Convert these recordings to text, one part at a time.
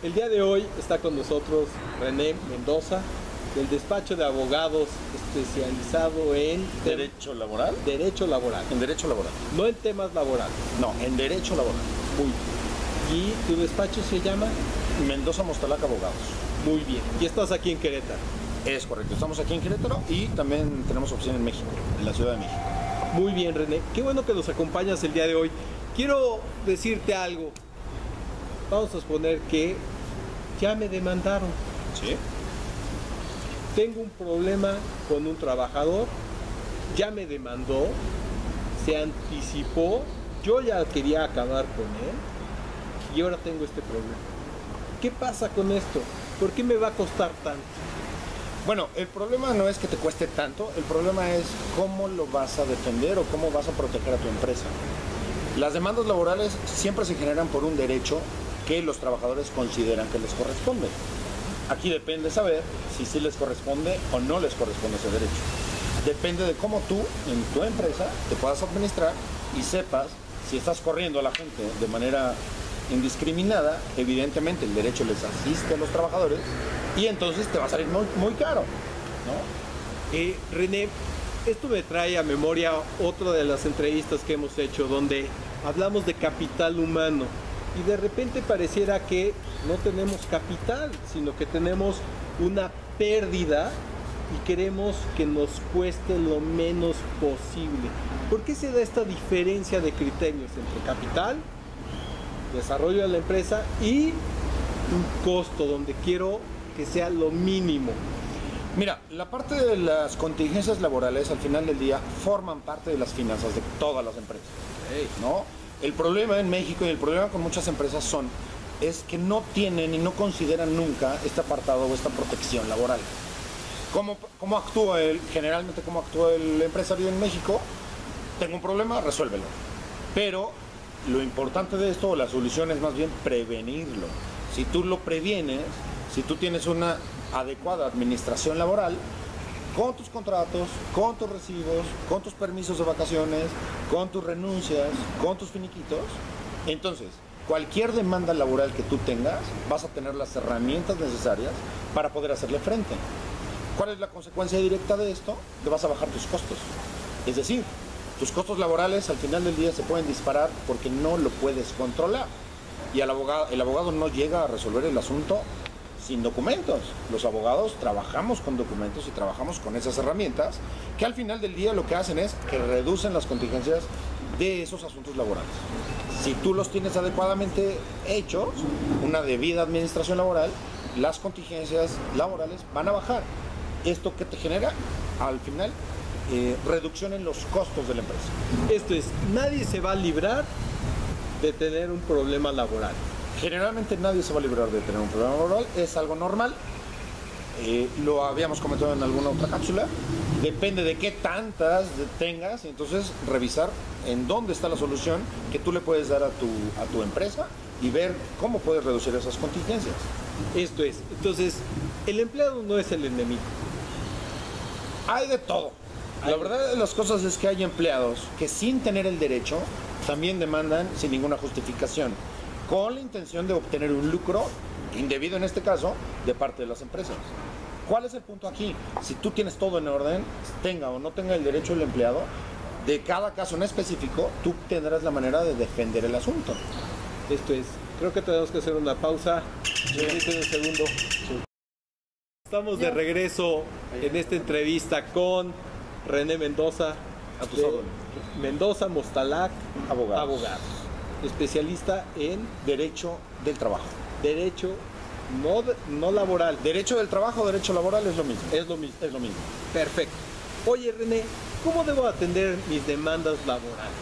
El día de hoy está con nosotros René Mendoza, del despacho de abogados especializado en ¿Derecho laboral? Derecho laboral. En derecho laboral. No en temas laborales. No, en derecho laboral. Muy bien. ¿Y tu despacho se llama? Mendoza Mostalac Abogados. Muy bien. ¿Y estás aquí en Querétaro? Es correcto. Estamos aquí en Querétaro y también tenemos oficina en México, en la Ciudad de México. Muy bien, René. Qué bueno que nos acompañas el día de hoy. Quiero decirte algo. Vamos a suponer que ya me demandaron. ¿Sí? Tengo un problema con un trabajador, ya me demandó, se anticipó, yo ya quería acabar con él y ahora tengo este problema. ¿Qué pasa con esto? ¿Por qué me va a costar tanto? Bueno, el problema no es que te cueste tanto, el problema es cómo lo vas a defender o cómo vas a proteger a tu empresa. Las demandas laborales siempre se generan por un derecho que los trabajadores consideran que les corresponde. Aquí depende saber si sí les corresponde o no les corresponde ese derecho. Depende de cómo tú, en tu empresa, te puedas administrar y sepas si estás corriendo a la gente de manera indiscriminada. Evidentemente el derecho les asiste a los trabajadores y entonces te va a salir muy caro, ¿no? René, esto me trae a memoria otra de las entrevistas que hemos hecho donde hablamos de capital humano. Y de repente pareciera que no tenemos capital, sino que tenemos una pérdida y queremos que nos cueste lo menos posible. ¿Por qué se da esta diferencia de criterios entre capital, desarrollo de la empresa y un costo donde quiero que sea lo mínimo? Mira, la parte de las contingencias laborales al final del día forman parte de las finanzas de todas las empresas, ¿no? El problema en México y el problema con muchas empresas es que no tienen y no consideran nunca este apartado o esta protección laboral. ¿Cómo actúa generalmente cómo actúa el empresario en México? Tengo un problema, resuélvelo. Pero lo importante de esto, o la solución es más bien prevenirlo. Si tú lo previenes, si tú tienes una adecuada administración laboral, con tus contratos, con tus recibos, con tus permisos de vacaciones, con tus renuncias, con tus finiquitos, entonces cualquier demanda laboral que tú tengas, vas a tener las herramientas necesarias para poder hacerle frente. ¿Cuál es la consecuencia directa de esto? Que vas a bajar tus costos. Es decir, tus costos laborales al final del día se pueden disparar porque no lo puedes controlar. Y el abogado no llega a resolver el asunto sin documentos. Los abogados trabajamos con documentos y trabajamos con esas herramientas que al final del día lo que hacen es que reducen las contingencias de esos asuntos laborales. Si tú los tienes adecuadamente hechos, una debida administración laboral, las contingencias laborales van a bajar. ¿Esto qué te genera? Al final, reducción en los costos de la empresa. Esto es, nadie se va a librar de tener un problema laboral. Generalmente nadie se va a librar de tener un problema laboral, es algo normal, lo habíamos comentado en alguna otra cápsula, depende de qué tantas tengas, entonces revisar en dónde está la solución que tú le puedes dar a tu empresa y ver cómo puedes reducir esas contingencias. Esto es, entonces, el empleado no es el enemigo. Hay de todo. La verdad de las cosas es que hay empleados que sin tener el derecho también demandan sin ninguna justificación, con la intención de obtener un lucro indebido en este caso de parte de las empresas. ¿Cuál es el punto aquí? Si tú tienes todo en orden, tenga o no tenga el derecho el empleado, de cada caso en específico, tú tendrás la manera de defender el asunto. Esto es, creo que tenemos que hacer una pausa. Permíteme un segundo. Estamos de regreso en esta entrevista con René Mendoza, A tus órdenes. Mendoza Mostalac Abogados. Especialista en Derecho del trabajo. derecho no laboral. Derecho del trabajo, derecho laboral es lo mismo. Es lo mismo. Es lo mismo. Perfecto. Oye, René, ¿cómo debo atender mis demandas laborales?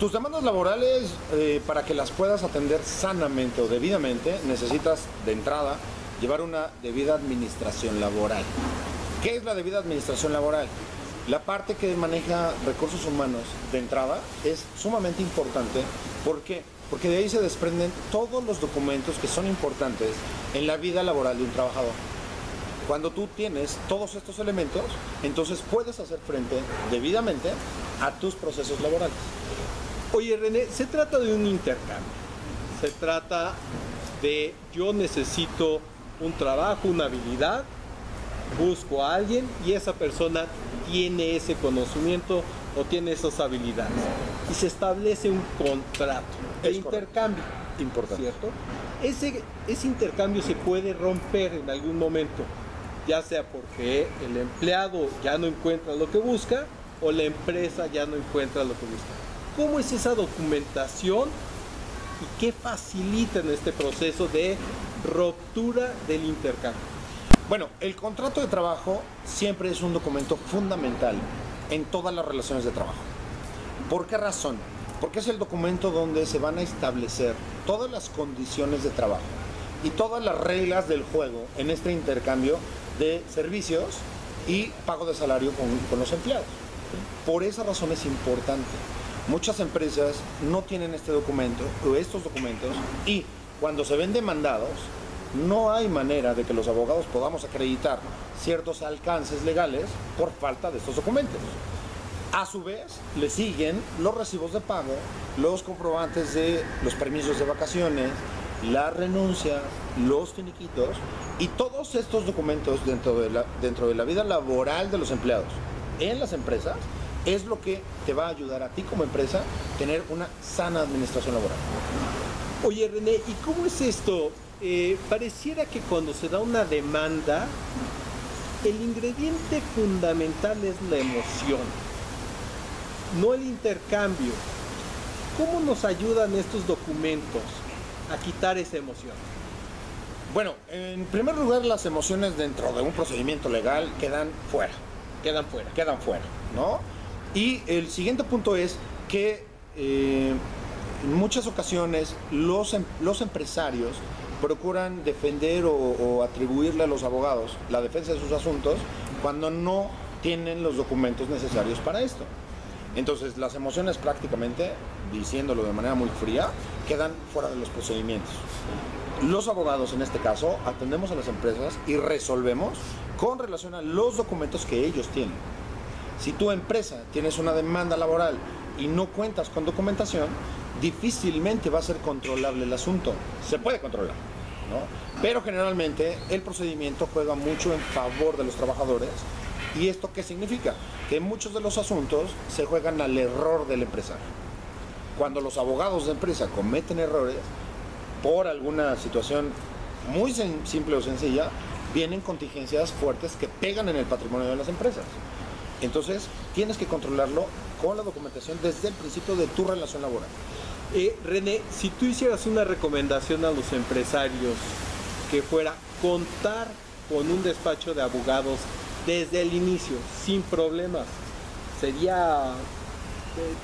Tus demandas laborales, para que las puedas atender sanamente o debidamente, necesitas de entrada llevar una debida administración laboral. ¿Qué es la debida administración laboral? La parte que maneja recursos humanos de entrada es sumamente importante. ¿Por qué? Porque de ahí se desprenden todos los documentos que son importantes en la vida laboral de un trabajador. Cuando tú tienes todos estos elementos, entonces puedes hacer frente debidamente a tus procesos laborales. Oye, René, se trata de un intercambio. Se trata de yo necesito un trabajo, una habilidad, busco a alguien y esa persona tiene ese conocimiento o tiene esas habilidades. Y se establece un contrato de intercambio. Importante. ¿Cierto? Ese intercambio se puede romper en algún momento, ya sea porque el empleado ya no encuentra lo que busca o la empresa ya no encuentra lo que busca. ¿Cómo es esa documentación y qué facilita en este proceso de ruptura del intercambio? Bueno, el contrato de trabajo siempre es un documento fundamental en todas las relaciones de trabajo. ¿Por qué razón? Porque es el documento donde se van a establecer todas las condiciones de trabajo y todas las reglas del juego en este intercambio de servicios y pago de salario con los empleados. Por esa razón es importante. Muchas empresas no tienen este documento o estos documentos y cuando se ven demandados no hay manera de que los abogados podamos acreditar ciertos alcances legales por falta de estos documentos. A su vez, le siguen los recibos de pago, los comprobantes de los permisos de vacaciones, la renuncia, los finiquitos y todos estos documentos dentro de la vida laboral de los empleados en las empresas es lo que te va a ayudar a ti como empresa a tener una sana administración laboral. Oye, René, ¿y cómo es esto? Pareciera que cuando se da una demanda, el ingrediente fundamental es la emoción, no el intercambio. ¿Cómo nos ayudan estos documentos a quitar esa emoción? Bueno, en primer lugar, las emociones dentro de un procedimiento legal quedan fuera. Quedan fuera, ¿no? Y el siguiente punto es que en muchas ocasiones los empresarios procuran defender o atribuirle a los abogados la defensa de sus asuntos cuando no tienen los documentos necesarios para esto. Entonces, las emociones prácticamente, diciéndolo de manera muy fría, quedan fuera de los procedimientos. Los abogados, en este caso, atendemos a las empresas y resolvemos con relación a los documentos que ellos tienen. Si tu empresa tienes una demanda laboral y no cuentas con documentación, difícilmente va a ser controlable el asunto. Se puede controlar, ¿no? Pero generalmente el procedimiento juega mucho en favor de los trabajadores. ¿Y esto qué significa? Que muchos de los asuntos se juegan al error del empresario. Cuando los abogados de empresa cometen errores, por alguna situación muy simple o sencilla, vienen contingencias fuertes que pegan en el patrimonio de las empresas. Entonces, tienes que controlarlo con la documentación desde el principio de tu relación laboral. René, si tú hicieras una recomendación a los empresarios que fuera contar con un despacho de abogados desde el inicio, sin problemas, ¿sería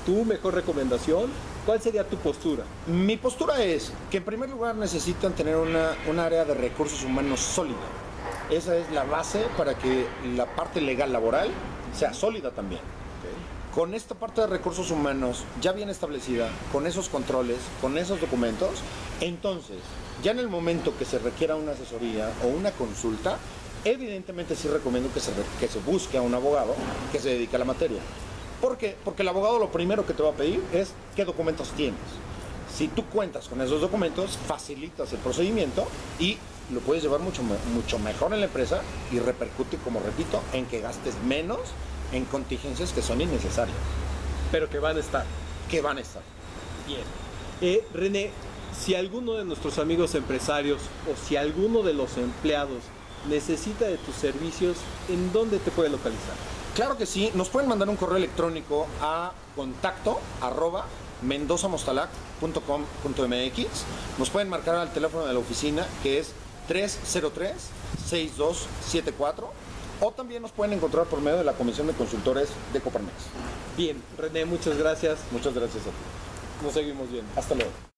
tu mejor recomendación? ¿Cuál sería tu postura? Mi postura es que en primer lugar necesitan tener un área de recursos humanos sólida. Esa es la base para que la parte legal laboral sea sólida también. Con esta parte de recursos humanos ya bien establecida, con esos controles, con esos documentos, entonces, ya en el momento que se requiera una asesoría o una consulta, evidentemente sí recomiendo que se busque a un abogado que se dedique a la materia. ¿Por qué? Porque el abogado lo primero que te va a pedir es qué documentos tienes. Si tú cuentas con esos documentos, facilitas el procedimiento y lo puedes llevar mucho mejor en la empresa y repercute, como repito, en que gastes menos en contingencias que son innecesarias. Pero que van a estar. Que van a estar. Bien. René, si alguno de nuestros amigos empresarios o si alguno de los empleados necesita de tus servicios, ¿en dónde te puede localizar? Claro que sí, nos pueden mandar un correo electrónico a contacto@mendozamostalac.com.mx. Nos pueden marcar al teléfono de la oficina, que es 303-6274, o también nos pueden encontrar por medio de la Comisión de Consultores de Coparmex. Bien, René, muchas gracias. Muchas gracias a ti. Nos seguimos viendo. Hasta luego.